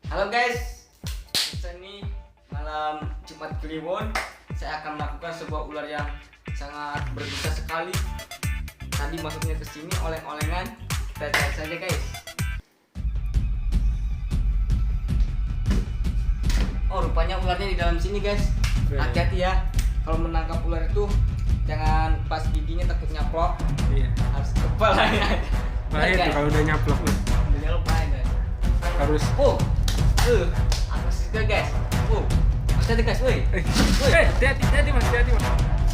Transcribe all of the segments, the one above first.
Halo guys, ini malam Jumat Kliwon. Saya akan melakukan sebuah ular yang sangat berdosa sekali. Tadi masuknya ke sini oleng-olengan. Kita cari saja guys. Oh, rupanya ularnya di dalam sini guys. Hati-hati ya. Kalau menangkap ular itu jangan pas giginya takut nyaplok. Iya. Harus kepalanya. Bahaya tuh kalau udah nyaplok nih. Jangan lupa guys. Harus. Apa sih guys? Hati-hati guys, woi. Hati-hati mas, hati-hati mas.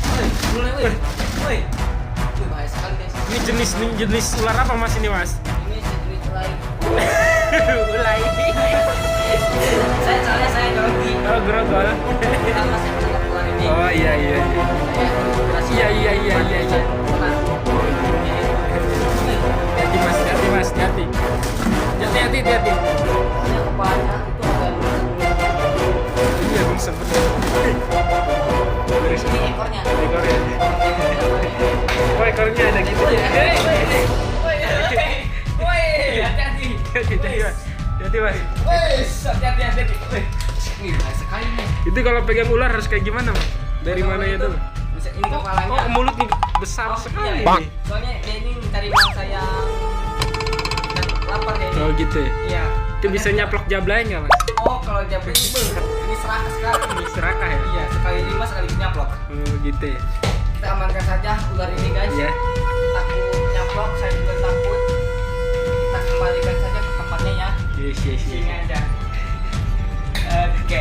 Woi, mulai woi. Woi. Bahaya sekali guys. Ini jenis ular apa mas ini mas? Ini sejenis ulai. Ulai. Saya grogi. Oh grogol. Sama saya menangkap ular ini. Oh iya. Iya. Hati mas, hati. Hati. Ini kepalanya itu agak Iya bang sebetulnya. ini ekornya. Ekornya. Oh ekornya ada gitu. Hati-hati. Hati mas. Hati-hati. Wih, bahaya sekali nih. Itu kalau pegang ular harus kayak gimana mas? Dari mana ya tuh? Bisa ini kepalanya. Oh mulutnya besar sekali. Iya. Soalnya dia ini mencari mangsa yang lapar dia ini. Oh gitu ya? Iya. Itu bisa nyaplok jablay nggak mas? Oh, kalau dia ini serakah sekali. Ini serakah ya? Iya, sekali 5 sekali nyaplok. Oh gitu ya? Kita amankan saja ular ini guys. Iya. Takut nyaplok, saya juga takut. Kita kembalikan saja ke tempatnya ya. Yes. Sini aja. Oke.